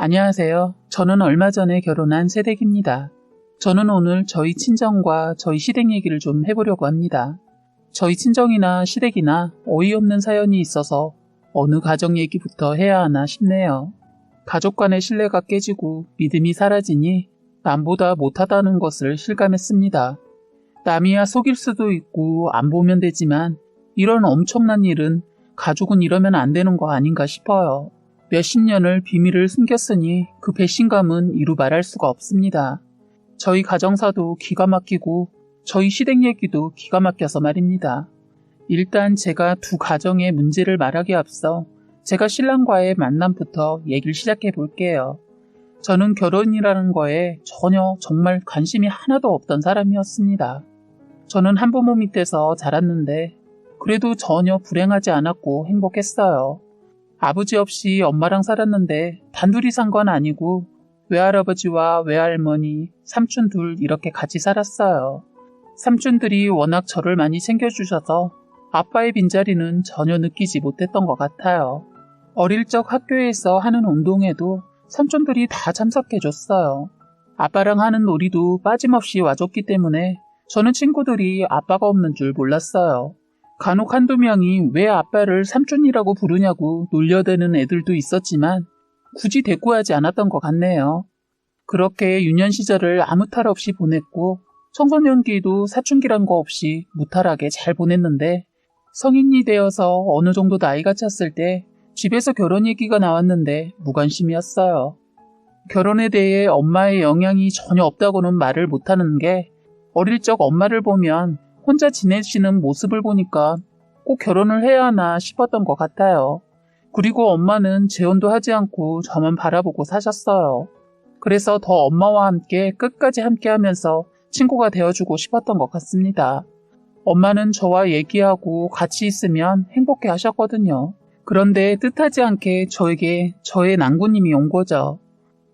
안녕하세요. 저는 얼마 전에 결혼한 새댁입니다. 저는 오늘 저희 친정과 저희 시댁 얘기를 좀 해보려고 합니다. 저희 친정이나 시댁이나 어이없는 사연이 있어서 어느 가정 얘기부터 해야 하나 싶네요. 가족 간의 신뢰가 깨지고 믿음이 사라지니 남보다 못하다는 것을 실감했습니다. 남이야 속일 수도 있고 안 보면 되지만 이런 엄청난 일은 가족은 이러면 안 되는 거 아닌가 싶어요. 몇십 년을 비밀을 숨겼으니 그 배신감은 이루 말할 수가 없습니다. 저희 가정사도 기가 막히고 저희 시댁 얘기도 기가 막혀서 말입니다. 일단 제가 두 가정의 문제를 말하기에 앞서 제가 신랑과의 만남부터 얘기를 시작해 볼게요. 저는 결혼이라는 거에 전혀 정말 관심이 하나도 없던 사람이었습니다. 저는 한부모 밑에서 자랐는데 그래도 전혀 불행하지 않았고 행복했어요. 아버지 없이 엄마랑 살았는데 단둘이 산 건 아니고 외할아버지와 외할머니, 삼촌 둘 이렇게 같이 살았어요. 삼촌들이 워낙 저를 많이 챙겨주셔서 아빠의 빈자리는 전혀 느끼지 못했던 것 같아요. 어릴 적 학교에서 하는 운동에도 삼촌들이 다 참석해줬어요. 아빠랑 하는 놀이도 빠짐없이 와줬기 때문에 저는 친구들이 아빠가 없는 줄 몰랐어요. 간혹 한두 명이 왜 아빠를 삼촌이라고 부르냐고 놀려대는 애들도 있었지만 굳이 대꾸하지 않았던 것 같네요. 그렇게 유년 시절을 아무 탈 없이 보냈고 청소년기도 사춘기란 거 없이 무탈하게 잘 보냈는데 성인이 되어서 어느 정도 나이가 찼을 때 집에서 결혼 얘기가 나왔는데 무관심이었어요. 결혼에 대해 엄마의 영향이 전혀 없다고는 말을 못하는 게 어릴 적 엄마를 보면 혼자 지내시는 모습을 보니까 꼭 결혼을 해야 하나 싶었던 것 같아요. 그리고 엄마는 재혼도 하지 않고 저만 바라보고 사셨어요. 그래서 더 엄마와 함께 끝까지 함께하면서 친구가 되어주고 싶었던 것 같습니다. 엄마는 저와 얘기하고 같이 있으면 행복해 하셨거든요. 그런데 뜻하지 않게 저에게 저의 난구님이 온 거죠.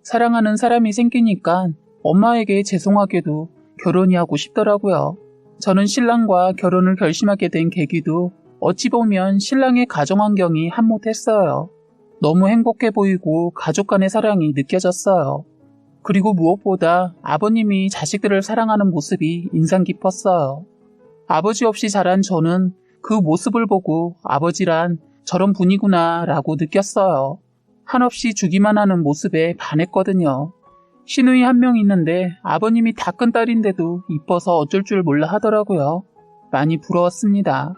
사랑하는 사람이 생기니까 엄마에게 죄송하게도 결혼이 하고 싶더라고요. 저는 신랑과 결혼을 결심하게 된 계기도 어찌 보면 신랑의 가정환경이 한몫했어요. 너무 행복해 보이고 가족 간의 사랑이 느껴졌어요. 그리고 무엇보다 아버님이 자식들을 사랑하는 모습이 인상 깊었어요. 아버지 없이 자란 저는 그 모습을 보고 아버지란 저런 분이구나 라고 느꼈어요. 한없이 주기만 하는 모습에 반했거든요. 시누이 한 명 있는데 아버님이 다 큰 딸인데도 이뻐서 어쩔 줄 몰라 하더라고요. 많이 부러웠습니다.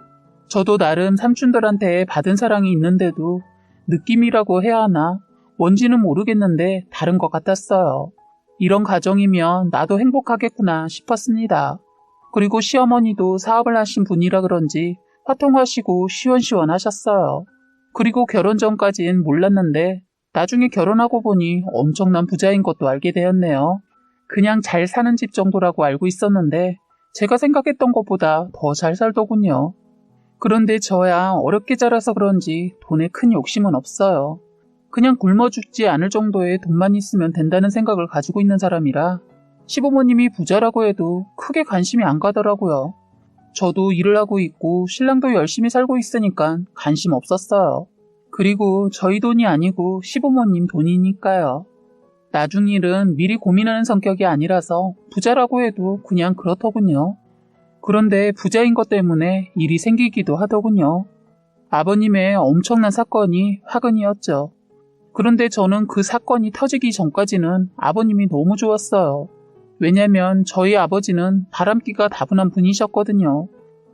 저도 나름 삼촌들한테 받은 사랑이 있는데도 느낌이라고 해야 하나 뭔지는 모르겠는데 다른 것 같았어요. 이런 가정이면 나도 행복하겠구나 싶었습니다. 그리고 시어머니도 사업을 하신 분이라 그런지 화통하시고 시원시원하셨어요. 그리고 결혼 전까진 몰랐는데 나중에 결혼하고 보니 엄청난 부자인 것도 알게 되었네요. 그냥 잘 사는 집 정도라고 알고 있었는데 제가 생각했던 것보다 더 잘 살더군요. 그런데 저야 어렵게 자라서 그런지 돈에 큰 욕심은 없어요. 그냥 굶어 죽지 않을 정도의 돈만 있으면 된다는 생각을 가지고 있는 사람이라 시부모님이 부자라고 해도 크게 관심이 안 가더라고요. 저도 일을 하고 있고 신랑도 열심히 살고 있으니까 관심 없었어요. 그리고 저희 돈이 아니고 시부모님 돈이니까요. 나중 일은 미리 고민하는 성격이 아니라서 부자라고 해도 그냥 그렇더군요. 그런데 부자인 것 때문에 일이 생기기도 하더군요. 아버님의 엄청난 사건이 화근이었죠. 그런데 저는 그 사건이 터지기 전까지는 아버님이 너무 좋았어요. 왜냐면 저희 아버지는 바람기가 다분한 분이셨거든요.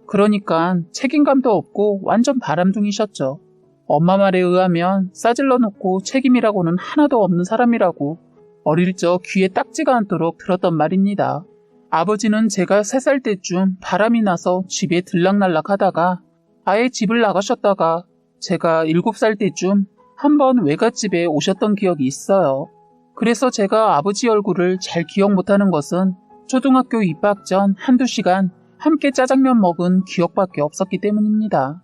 그러니까 책임감도 없고 완전 바람둥이셨죠. 엄마 말에 의하면 싸질러 놓고 책임이라고는 하나도 없는 사람이라고 어릴 적 귀에 딱지가 않도록 들었던 말입니다. 아버지는 제가 3살 때쯤 바람이 나서 집에 들락날락 하다가 아예 집을 나가셨다가 제가 7살 때쯤 한번 외갓집에 오셨던 기억이 있어요. 그래서 제가 아버지 얼굴을 잘 기억 못하는 것은 초등학교 입학 전 한두 시간 함께 짜장면 먹은 기억밖에 없었기 때문입니다.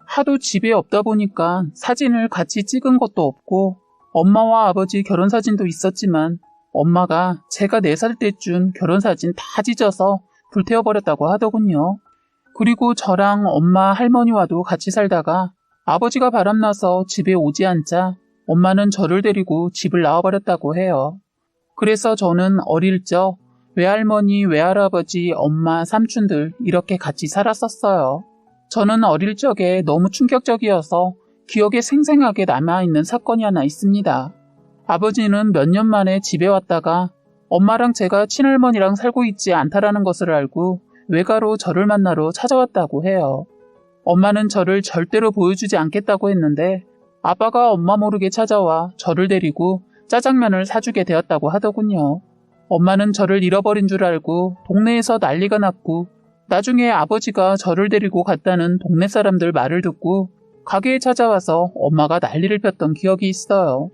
하도 집에 없다 보니까 사진을 같이 찍은 것도 없고 엄마와 아버지 결혼사진도 있었지만 엄마가 제가 4살 때쯤 결혼사진 다 찢어서 불태워버렸다고 하더군요. 그리고 저랑 엄마 할머니와도 같이 살다가 아버지가 바람나서 집에 오지 않자 엄마는 저를 데리고 집을 나와버렸다고 해요. 그래서 저는 어릴 적 외할머니, 외할아버지, 엄마, 삼촌들 이렇게 같이 살았었어요. 저는 어릴 적에 너무 충격적이어서 기억에 생생하게 남아있는 사건이 하나 있습니다. 아버지는 몇 년 만에 집에 왔다가 엄마랑 제가 친할머니랑 살고 있지 않다라는 것을 알고 외가로 저를 만나러 찾아왔다고 해요. 엄마는 저를 절대로 보여주지 않겠다고 했는데 아빠가 엄마 모르게 찾아와 저를 데리고 짜장면을 사주게 되었다고 하더군요. 엄마는 저를 잃어버린 줄 알고 동네에서 난리가 났고 나중에 아버지가 저를 데리고 갔다는 동네 사람들 말을 듣고 가게에 찾아와서 엄마가 난리를 폈던 기억이 있어요.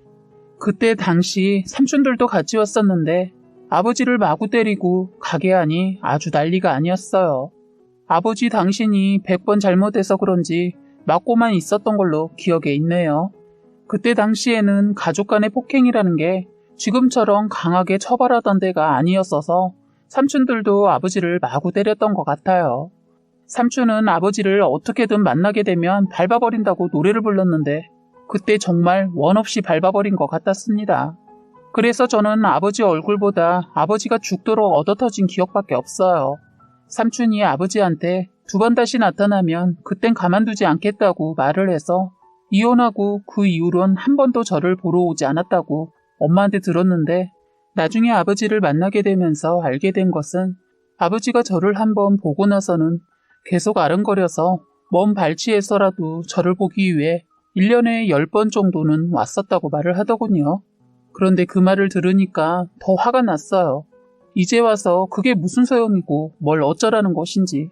그때 당시 삼촌들도 같이 왔었는데 아버지를 마구 때리고 가게 안이 아주 난리가 아니었어요. 아버지 당신이 100번 잘못해서 그런지 맞고만 있었던 걸로 기억에 있네요. 그때 당시에는 가족 간의 폭행이라는 게 지금처럼 강하게 처벌하던 데가 아니었어서 삼촌들도 아버지를 마구 때렸던 것 같아요. 삼촌은 아버지를 어떻게든 만나게 되면 밟아버린다고 노래를 불렀는데 그때 정말 원 없이 밟아버린 것 같았습니다. 그래서 저는 아버지 얼굴보다 아버지가 죽도록 얻어터진 기억밖에 없어요. 삼촌이 아버지한테 2번 다시 나타나면 그땐 가만두지 않겠다고 말을 해서 이혼하고 그 이후론 한 번도 저를 보러 오지 않았다고 엄마한테 들었는데 나중에 아버지를 만나게 되면서 알게 된 것은 아버지가 저를 한번 보고 나서는 계속 아른거려서 먼 발치에서라도 저를 보기 위해 1년에 10번 정도는 왔었다고 말을 하더군요. 그런데 그 말을 들으니까 더 화가 났어요. 이제 와서 그게 무슨 소용이고 뭘 어쩌라는 것인지,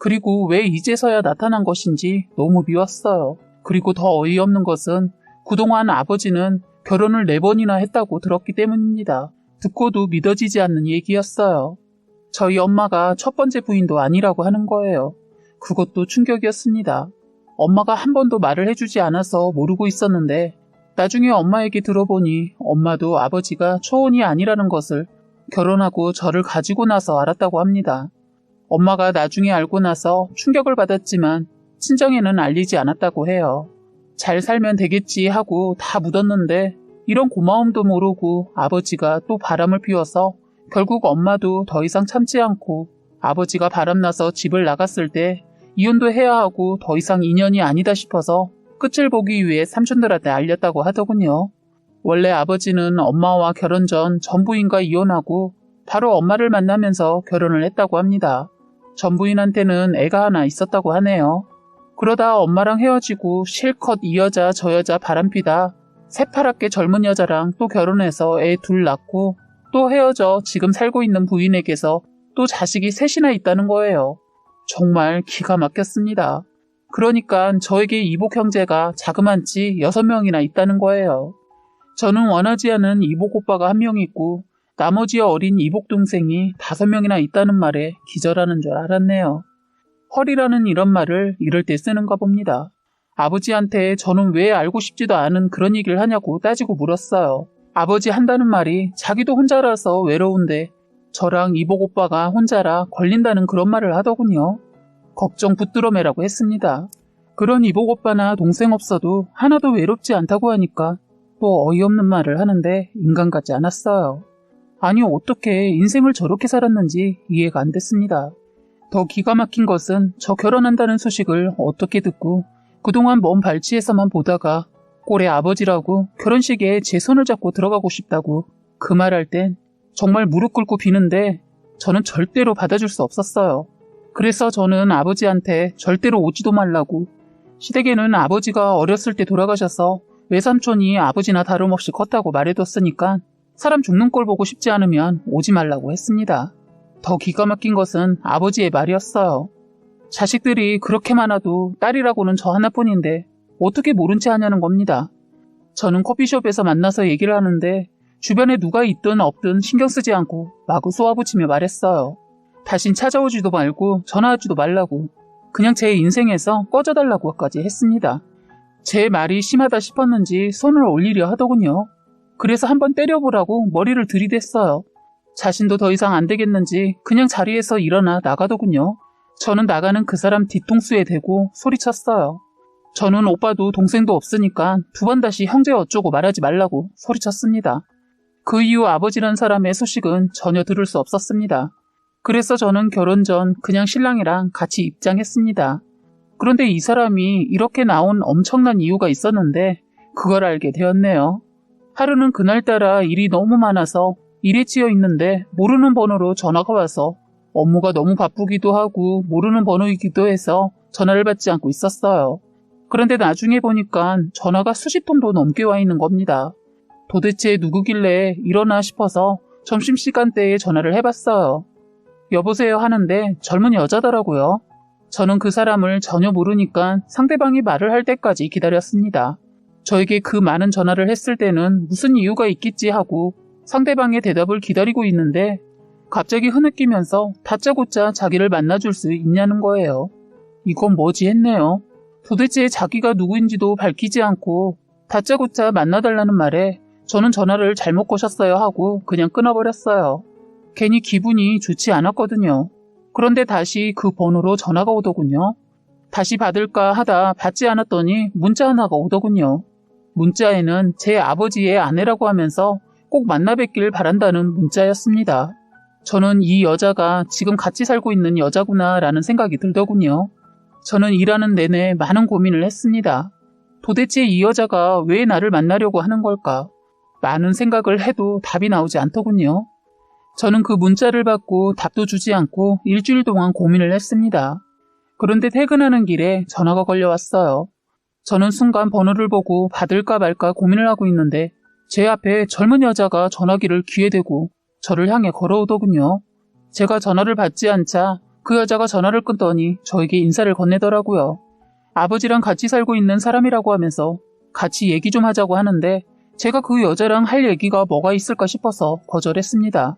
그리고 왜 이제서야 나타난 것인지 너무 미웠어요. 그리고 더 어이없는 것은 그동안 아버지는 결혼을 4번이나 했다고 들었기 때문입니다. 듣고도 믿어지지 않는 얘기였어요. 저희 엄마가 첫 번째 부인도 아니라고 하는 거예요. 그것도 충격이었습니다. 엄마가 한 번도 말을 해주지 않아서 모르고 있었는데 나중에 엄마에게 들어보니 엄마도 아버지가 초혼이 아니라는 것을 결혼하고 저를 가지고 나서 알았다고 합니다. 엄마가 나중에 알고 나서 충격을 받았지만 친정에는 알리지 않았다고 해요. 잘 살면 되겠지 하고 다 묻었는데 이런 고마움도 모르고 아버지가 또 바람을 피워서 결국 엄마도 더 이상 참지 않고 아버지가 바람나서 집을 나갔을 때 이혼도 해야 하고 더 이상 인연이 아니다 싶어서 끝을 보기 위해 삼촌들한테 알렸다고 하더군요. 원래 아버지는 엄마와 결혼 전 전부인과 이혼하고 바로 엄마를 만나면서 결혼을 했다고 합니다. 전부인한테는 애가 하나 있었다고 하네요. 그러다 엄마랑 헤어지고 실컷 이 여자 저 여자 바람피다 새파랗게 젊은 여자랑 또 결혼해서 애 2 낳고 또 헤어져 지금 살고 있는 부인에게서 또 자식이 3이나 있다는 거예요. 정말 기가 막혔습니다. 그러니까 저에게 이복 형제가 자그만치 6명이나 있다는 거예요. 저는 원하지 않은 이복 오빠가 1명 있고 나머지 어린 이복 동생이 5명이나 있다는 말에 기절하는 줄 알았네요. 헐이라는 이런 말을 이럴 때 쓰는가 봅니다. 아버지한테 저는 왜 알고 싶지도 않은 그런 얘기를 하냐고 따지고 물었어요. 아버지 한다는 말이 자기도 혼자라서 외로운데 저랑 이복 오빠가 혼자라 걸린다는 그런 말을 하더군요. 걱정 붙들어 매라고 했습니다. 그런 이복 오빠나 동생 없어도 하나도 외롭지 않다고 하니까 또 어이없는 말을 하는데 인간 같지 않았어요. 아니 어떻게 인생을 저렇게 살았는지 이해가 안 됐습니다. 더 기가 막힌 것은 저 결혼한다는 소식을 어떻게 듣고 그동안 먼 발치에서만 보다가 꼴의 아버지라고 결혼식에 제 손을 잡고 들어가고 싶다고 그 말할 땐 정말 무릎 꿇고 비는데 저는 절대로 받아줄 수 없었어요. 그래서 저는 아버지한테 절대로 오지도 말라고, 시댁에는 아버지가 어렸을 때 돌아가셔서 외삼촌이 아버지나 다름없이 컸다고 말해뒀으니까 사람 죽는 꼴 보고 싶지 않으면 오지 말라고 했습니다. 더 기가 막힌 것은 아버지의 말이었어요. 자식들이 그렇게 많아도 딸이라고는 저 하나뿐인데 어떻게 모른 채 하냐는 겁니다. 저는 커피숍에서 만나서 얘기를 하는데 주변에 누가 있든 없든 신경 쓰지 않고 마구 쏘아붙이며 말했어요. 다신 찾아오지도 말고 전화하지도 말라고, 그냥 제 인생에서 꺼져달라고까지 했습니다. 제 말이 심하다 싶었는지 손을 올리려 하더군요. 그래서 한번 때려보라고 머리를 들이댔어요. 자신도 더 이상 안 되겠는지 그냥 자리에서 일어나 나가더군요. 저는 나가는 그 사람 뒤통수에 대고 소리쳤어요. 저는 오빠도 동생도 없으니까 두 번 다시 형제 어쩌고 말하지 말라고 소리쳤습니다. 그 이후 아버지란 사람의 소식은 전혀 들을 수 없었습니다. 그래서 저는 결혼 전 그냥 신랑이랑 같이 입장했습니다. 그런데 이 사람이 이렇게 나온 엄청난 이유가 있었는데 그걸 알게 되었네요. 하루는 그날따라 일이 너무 많아서 일에 치여 있는데 모르는 번호로 전화가 와서 업무가 너무 바쁘기도 하고 모르는 번호이기도 해서 전화를 받지 않고 있었어요. 그런데 나중에 보니까 전화가 수십 통도 넘게 와 있는 겁니다. 도대체 누구길래 이러나 싶어서 점심시간대에 전화를 해봤어요. 여보세요 하는데 젊은 여자더라고요. 저는 그 사람을 전혀 모르니까 상대방이 말을 할 때까지 기다렸습니다. 저에게 그 많은 전화를 했을 때는 무슨 이유가 있겠지 하고 상대방의 대답을 기다리고 있는데 갑자기 흐느끼면서 다짜고짜 자기를 만나줄 수 있냐는 거예요. 이건 뭐지 했네요. 도대체 자기가 누구인지도 밝히지 않고 다짜고짜 만나달라는 말에 저는 전화를 잘못 거셨어요 하고 그냥 끊어버렸어요. 괜히 기분이 좋지 않았거든요. 그런데 다시 그 번호로 전화가 오더군요. 다시 받을까 하다 받지 않았더니 문자 하나가 오더군요. 문자에는 제 아버지의 아내라고 하면서 꼭 만나 뵙길 바란다는 문자였습니다. 저는 이 여자가 지금 같이 살고 있는 여자구나 라는 생각이 들더군요. 저는 일하는 내내 많은 고민을 했습니다. 도대체 이 여자가 왜 나를 만나려고 하는 걸까? 많은 생각을 해도 답이 나오지 않더군요. 저는 그 문자를 받고 답도 주지 않고 일주일 동안 고민을 했습니다. 그런데 퇴근하는 길에 전화가 걸려왔어요. 저는 순간 번호를 보고 받을까 말까 고민을 하고 있는데 제 앞에 젊은 여자가 전화기를 귀에 대고 저를 향해 걸어오더군요. 제가 전화를 받지 않자 그 여자가 전화를 끊더니 저에게 인사를 건네더라고요. 아버지랑 같이 살고 있는 사람이라고 하면서 같이 얘기 좀 하자고 하는데 제가 그 여자랑 할 얘기가 뭐가 있을까 싶어서 거절했습니다.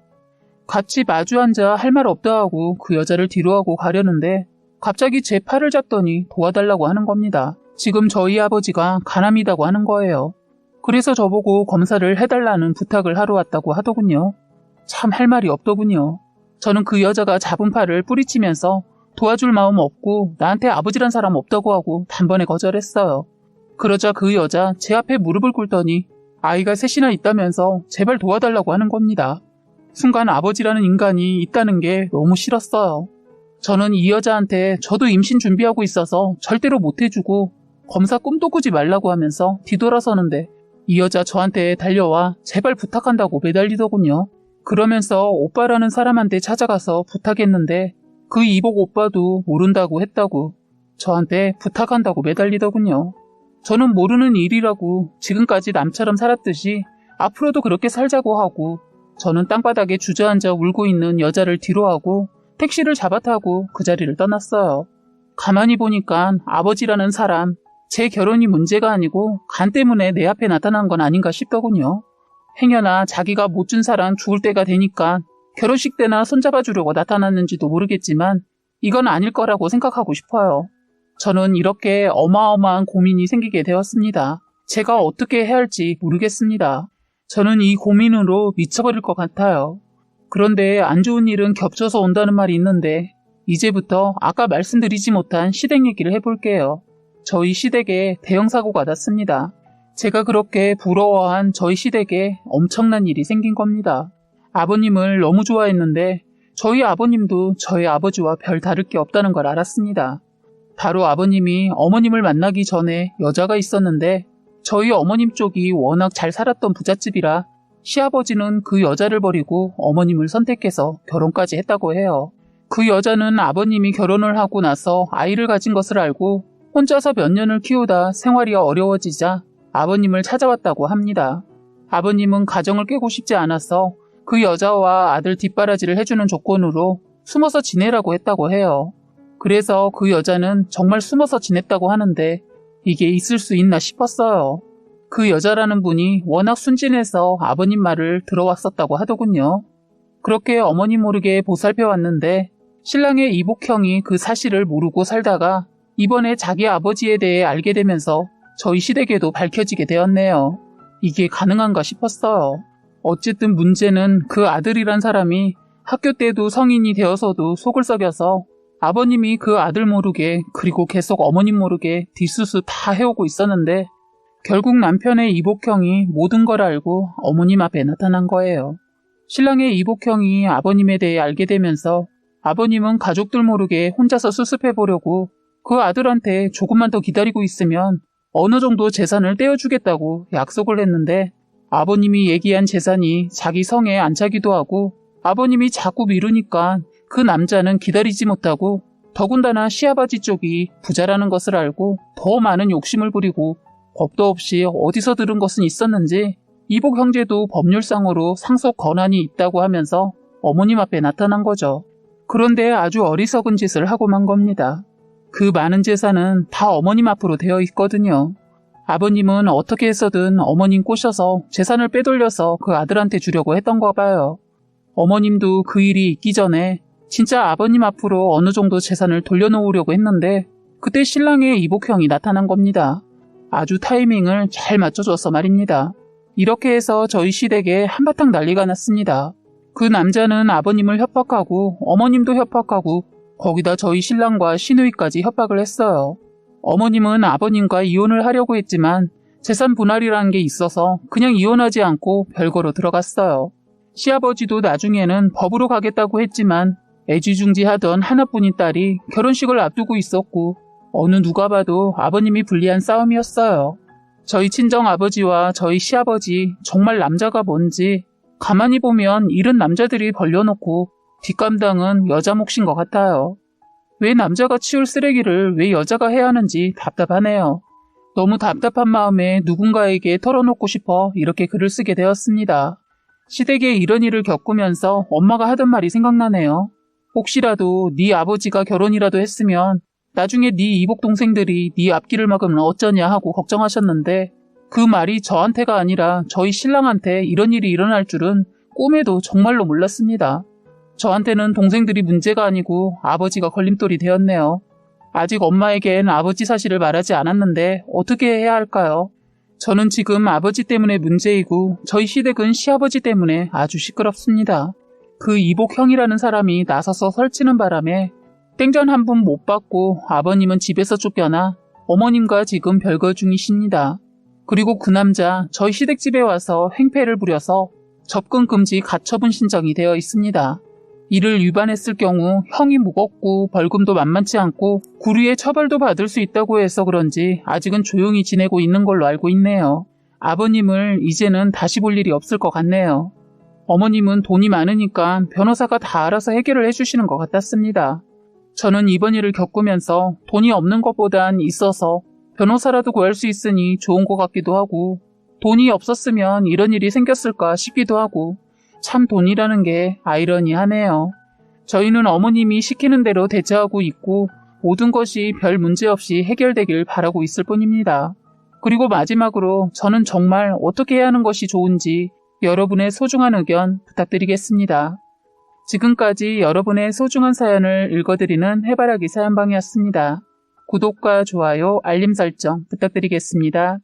같이 마주 앉아 할 말 없다 하고 그 여자를 뒤로하고 가려는데 갑자기 제 팔을 잡더니 도와달라고 하는 겁니다. 지금 저희 아버지가 간암이다고 하는 거예요. 그래서 저보고 검사를 해달라는 부탁을 하러 왔다고 하더군요. 참 할 말이 없더군요. 저는 그 여자가 잡은 팔을 뿌리치면서 도와줄 마음 없고 나한테 아버지란 사람 없다고 하고 단번에 거절했어요. 그러자 그 여자 제 앞에 무릎을 꿇더니 아이가 셋이나 있다면서 제발 도와달라고 하는 겁니다. 순간 아버지라는 인간이 있다는 게 너무 싫었어요. 저는 이 여자한테 저도 임신 준비하고 있어서 절대로 못 해주고 검사 꿈도 꾸지 말라고 하면서 뒤돌아서는데 이 여자 저한테 달려와 제발 부탁한다고 매달리더군요. 그러면서 오빠라는 사람한테 찾아가서 부탁했는데 그 이복 오빠도 모른다고 했다고 저한테 부탁한다고 매달리더군요. 저는 모르는 일이라고 지금까지 남처럼 살았듯이 앞으로도 그렇게 살자고 하고 저는 땅바닥에 주저앉아 울고 있는 여자를 뒤로하고 택시를 잡아타고 그 자리를 떠났어요. 가만히 보니까 아버지라는 사람, 제 결혼이 문제가 아니고 간 때문에 내 앞에 나타난 건 아닌가 싶더군요. 행여나 자기가 못 준 사람 죽을 때가 되니까 결혼식 때나 손잡아주려고 나타났는지도 모르겠지만 이건 아닐 거라고 생각하고 싶어요. 저는 이렇게 어마어마한 고민이 생기게 되었습니다. 제가 어떻게 해야 할지 모르겠습니다. 저는 이 고민으로 미쳐버릴 것 같아요. 그런데 안 좋은 일은 겹쳐서 온다는 말이 있는데 이제부터 아까 말씀드리지 못한 시댁 얘기를 해볼게요. 저희 시댁에 대형 사고가 났습니다. 제가 그렇게 부러워한 저희 시댁에 엄청난 일이 생긴 겁니다. 아버님을 너무 좋아했는데 저희 아버님도 저희 아버지와 별 다를 게 없다는 걸 알았습니다. 바로 아버님이 어머님을 만나기 전에 여자가 있었는데 저희 어머님 쪽이 워낙 잘 살았던 부잣집이라 시아버지는 그 여자를 버리고 어머님을 선택해서 결혼까지 했다고 해요. 그 여자는 아버님이 결혼을 하고 나서 아이를 가진 것을 알고 혼자서 몇 년을 키우다 생활이 어려워지자 아버님을 찾아왔다고 합니다. 아버님은 가정을 깨고 싶지 않아서 그 여자와 아들 뒷바라지를 해주는 조건으로 숨어서 지내라고 했다고 해요. 그래서 그 여자는 정말 숨어서 지냈다고 하는데 이게 있을 수 있나 싶었어요. 그 여자라는 분이 워낙 순진해서 아버님 말을 들어왔었다고 하더군요. 그렇게 어머니 모르게 보살펴 왔는데 신랑의 이복형이 그 사실을 모르고 살다가 이번에 자기 아버지에 대해 알게 되면서 저희 시댁에도 밝혀지게 되었네요. 이게 가능한가 싶었어요. 어쨌든 문제는 그 아들이란 사람이 학교 때도 성인이 되어서도 속을 썩여서 아버님이 그 아들 모르게 그리고 계속 어머님 모르게 뒷수습 다 해오고 있었는데 결국 남편의 이복형이 모든 걸 알고 어머님 앞에 나타난 거예요. 신랑의 이복형이 아버님에 대해 알게 되면서 아버님은 가족들 모르게 혼자서 수습해보려고 그 아들한테 조금만 더 기다리고 있으면 어느 정도 재산을 떼어주겠다고 약속을 했는데 아버님이 얘기한 재산이 자기 성에 안 차기도 하고 아버님이 자꾸 미루니까 그 남자는 기다리지 못하고 더군다나 시아버지 쪽이 부자라는 것을 알고 더 많은 욕심을 부리고 겁도 없이 어디서 들은 것은 있었는지 이복 형제도 법률상으로 상속 권한이 있다고 하면서 어머님 앞에 나타난 거죠. 그런데 아주 어리석은 짓을 하고 만 겁니다. 그 많은 재산은 다 어머님 앞으로 되어 있거든요. 아버님은 어떻게 해서든 어머님 꼬셔서 재산을 빼돌려서 그 아들한테 주려고 했던가 봐요. 어머님도 그 일이 있기 전에 진짜 아버님 앞으로 어느 정도 재산을 돌려놓으려고 했는데 그때 신랑의 이복형이 나타난 겁니다. 아주 타이밍을 잘 맞춰줘서 말입니다. 이렇게 해서 저희 시댁에 한바탕 난리가 났습니다. 그 남자는 아버님을 협박하고 어머님도 협박하고 거기다 저희 신랑과 시누이까지 협박을 했어요. 어머님은 아버님과 이혼을 하려고 했지만 재산 분할이라는 게 있어서 그냥 이혼하지 않고 별거로 들어갔어요. 시아버지도 나중에는 법으로 가겠다고 했지만 애지중지하던 하나뿐인 딸이 결혼식을 앞두고 있었고 어느 누가 봐도 아버님이 불리한 싸움이었어요. 저희 친정아버지와 저희 시아버지 정말 남자가 뭔지 가만히 보면 이른 남자들이 벌려놓고 뒷감당은 여자 몫인 것 같아요. 왜 남자가 치울 쓰레기를 왜 여자가 해야 하는지 답답하네요. 너무 답답한 마음에 누군가에게 털어놓고 싶어 이렇게 글을 쓰게 되었습니다. 시댁에 이런 일을 겪으면서 엄마가 하던 말이 생각나네요. 혹시라도 네 아버지가 결혼이라도 했으면 나중에 네 이복 동생들이 네 앞길을 막으면 어쩌냐 하고 걱정하셨는데 그 말이 저한테가 아니라 저희 신랑한테 이런 일이 일어날 줄은 꿈에도 정말로 몰랐습니다. 저한테는 동생들이 문제가 아니고 아버지가 걸림돌이 되었네요. 아직 엄마에겐 아버지 사실을 말하지 않았는데 어떻게 해야 할까요? 저는 지금 아버지 때문에 문제이고 저희 시댁은 시아버지 때문에 아주 시끄럽습니다. 그 이복형이라는 사람이 나서서 설치는 바람에 땡전 한 푼 못 받고 아버님은 집에서 쫓겨나 어머님과 지금 별거 중이십니다. 그리고 그 남자 저희 시댁집에 와서 횡패를 부려서 접근 금지 가처분 신청이 되어 있습니다. 이를 위반했을 경우 형이 무겁고 벌금도 만만치 않고 구류의 처벌도 받을 수 있다고 해서 그런지 아직은 조용히 지내고 있는 걸로 알고 있네요. 아버님을 이제는 다시 볼 일이 없을 것 같네요. 어머님은 돈이 많으니까 변호사가 다 알아서 해결을 해주시는 것 같았습니다. 저는 이번 일을 겪으면서 돈이 없는 것보단 있어서 변호사라도 구할 수 있으니 좋은 것 같기도 하고 돈이 없었으면 이런 일이 생겼을까 싶기도 하고 참 돈이라는 게 아이러니하네요. 저희는 어머님이 시키는 대로 대처하고 있고 모든 것이 별 문제 없이 해결되길 바라고 있을 뿐입니다. 그리고 마지막으로 저는 정말 어떻게 해야 하는 것이 좋은지 여러분의 소중한 의견 부탁드리겠습니다. 지금까지 여러분의 소중한 사연을 읽어드리는 해바라기 사연방이었습니다. 구독과 좋아요, 알림 설정 부탁드리겠습니다.